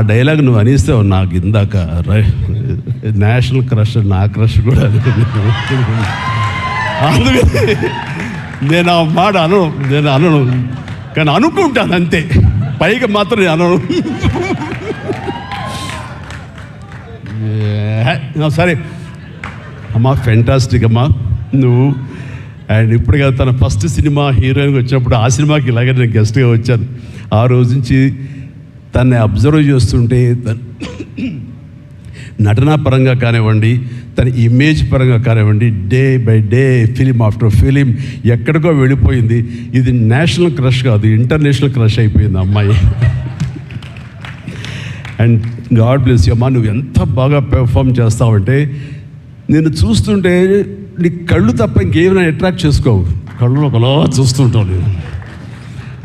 ఆ డైలాగ్ నువ్వు అనిస్తావు నాకు ఇందాక నేషనల్ క్రష్, నా క్రష్ కూడా అందుకని నేను ఆ మాట అనను కానీ అనుకుంటాను అంతే, పైకి మాత్రం నేను అనను. సరే అమ్మా, ఫెంటాస్టిక్ అమ్మా నువ్వు. అండ్ ఇప్పుడు కదా తన ఫస్ట్ సినిమా హీరోయిన్గా వచ్చినప్పుడు ఆ సినిమాకి ఇలాగే నేను గెస్ట్గా వచ్చాను. ఆ రోజు నుంచి తనని అబ్జర్వ్ చేస్తుంటే నటనా పరంగా కానివ్వండి, తన ఇమేజ్ పరంగా కానివ్వండి, day by day film after film ఎక్కడికో వెళ్ళిపోయింది. ఇది నేషనల్ క్రష్ కాదు, ఇంటర్నేషనల్ క్రష్ అయిపోయింది అమ్మాయి. అండ్ గాడ్ బ్లెస్ యూ అమ్మా, నువ్వు ఎంత బాగా పెర్ఫామ్ చేస్తావంటే నేను చూస్తుంటే నీ కళ్ళు తప్ప ఇంకేమైనా అట్రాక్ట్ చేసుకోవు, కళ్ళు ఒకలా చూస్తుంటావు నేను.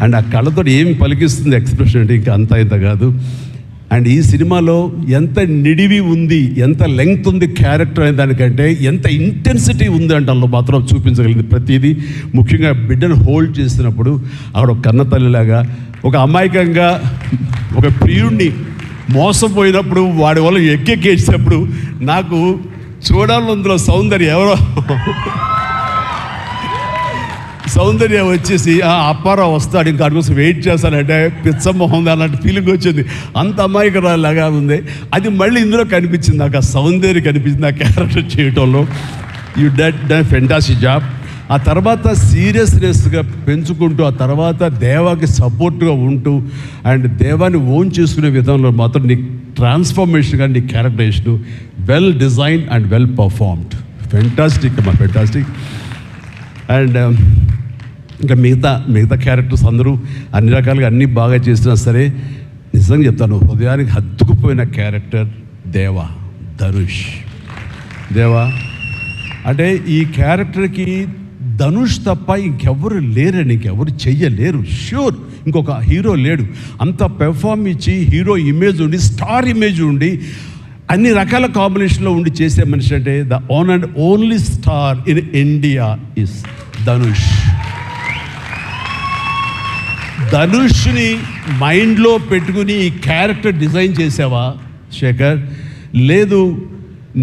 అండ్ ఆ కళ్ళతో ఏమి పలికిస్తుంది ఎక్స్ప్రెషన్ అంటే ఇంకా అంత ఇంత కాదు. అండ్ ఈ సినిమాలో ఎంత నిడివి ఉంది, ఎంత లెంగ్త్ ఉంది క్యారెక్టర్ అనే దానికంటే ఎంత ఇంటెన్సిటీ ఉంది అంటే అందులో మాత్రం చూపించగలిగింది ప్రతిదీ. ముఖ్యంగా బిడ్డను హోల్డ్ చేసినప్పుడు ఆవిడ ఒక కన్న తల్లిలాగా, ఒక అమాయకంగా ఒక ప్రియుడిని మోసపోయినప్పుడు వాడి వల్ల ఎక్కేసినప్పుడు నాకు చూడాలందులో సౌందర్య వచ్చేసి అప్పారావు వస్తాడు ఇంకా కోసం వెయిట్ చేస్తానంటే పిచ్చమొహం అన్నట్టు ఫీలింగ్ వచ్చింది. అంత అమాయకురాలాగా ఉంది. అది మళ్ళీ ఇందులో కనిపించింది నాకు, ఆ సౌందర్య కనిపించింది ఆ క్యారెక్టర్ చేయటంలో. You done fantastic job. ఆ తర్వాత సీరియస్నెస్గా పెంచుకుంటూ, ఆ తర్వాత దేవాకి సపోర్ట్గా ఉంటూ అండ్ దేవాన్ని ఓన్ చేసుకునే విధంలో మాత్రం నీ ట్రాన్స్ఫర్మేషన్ కానీ నీ characterization well design and well performed. Fantastic అమ్మా, ఫెంటాస్టిక్. అండ్ ఇంకా మిగతా క్యారెక్టర్స్ అందరూ అన్ని రకాలుగా అన్నీ బాగా చేసినా సరే నిజంగా చెప్తాను, హృదయానికి హత్తుకుపోయిన క్యారెక్టర్ ధనుష్. అంటే ఈ క్యారెక్టర్కి ధనుష్ తప్ప ఇంకెవరు లేరని, ఇంకెవరు చెయ్యలేరు. ష్యూర్ ఇంకొక హీరో లేడు. అంత పెర్ఫార్మ్ ఇచ్చి హీరో ఇమేజ్ ఉండి, స్టార్ ఇమేజ్ ఉండి, అన్ని రకాల కాంబినేషన్లో ఉండి చేసే మనిషి అంటే the one and only star in India is Dhanush. ధనుష్ని మైండ్లో పెట్టుకుని ఈ క్యారెక్టర్ డిజైన్ చేసావా శేఖర్? లేదు,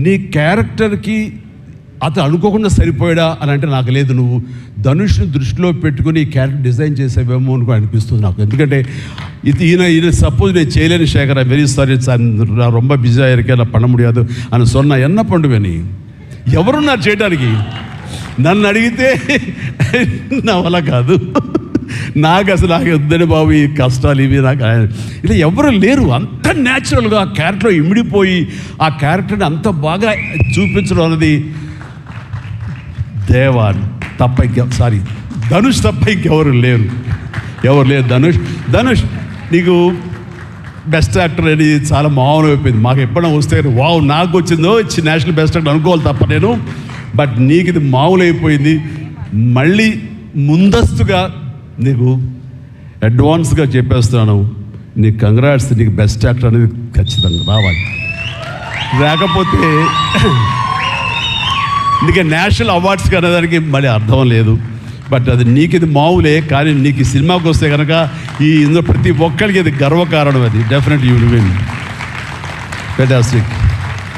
నీ క్యారెక్టర్కి అతను అనుకోకుండా సరిపోయాడా అని అంటే నాకు లేదు. నువ్వు ధనుష్ని దృష్టిలో పెట్టుకుని ఈ క్యారెక్టర్ డిజైన్ చేసేవేమో అని అనిపిస్తుంది నాకు. ఎందుకంటే ఈయన సపోజ్ నేను చేయలేని శేఖర్, వెరీ సారీ సార్, நான் ரொம்ப பிஸியாக இருக்கேன், நான் பண்ண முடியாது అని சொன்னா என்ன பண்ணுவேని? ఎవరున్నారు చేయడానికి? నన్ను అడిగితే నా వల్ల కాదు, నాకు వద్దని బాబు ఈ కష్టాలు ఇవి నాకు ఇలా ఎవరు లేరు. అంత న్యాచురల్గా ఆ క్యారెక్టర్ ఇమిడిపోయి ఆ క్యారెక్టర్ని అంత బాగా చూపించడం అన్నది ధనుష్ తప్ప ఇంకెవరు లేరు. ధనుష్ నీకు బెస్ట్ యాక్టర్ అని చాలా మామూలు అయిపోయింది. మాకు ఎప్పుడైనా వస్తే వావ్ నాకు వచ్చిందో నేషనల్ బెస్ట్ యాక్టర్ అనుకోవాలి తప్ప నేను. బట్ నీకు ఇది మామూలు అయిపోయింది. మళ్ళీ ముందస్తుగా నీకు అడ్వాన్స్గా చెప్పేస్తున్నాను, నీకు కంగ్రాట్స్. నీకు బెస్ట్ యాక్టర్ అనేది ఖచ్చితంగా రావాలి. లేకపోతే నీకు నేషనల్ అవార్డ్స్కి అనేదానికి మళ్ళీ అర్థం లేదు. బట్ అది నీకు ఇది మామూలే, కానీ నీకు ఈ సినిమాకి వస్తే కనుక ఇందులో ప్రతి ఒక్కరికి అది గర్వకారణం. అది definite you will win. Fantastic.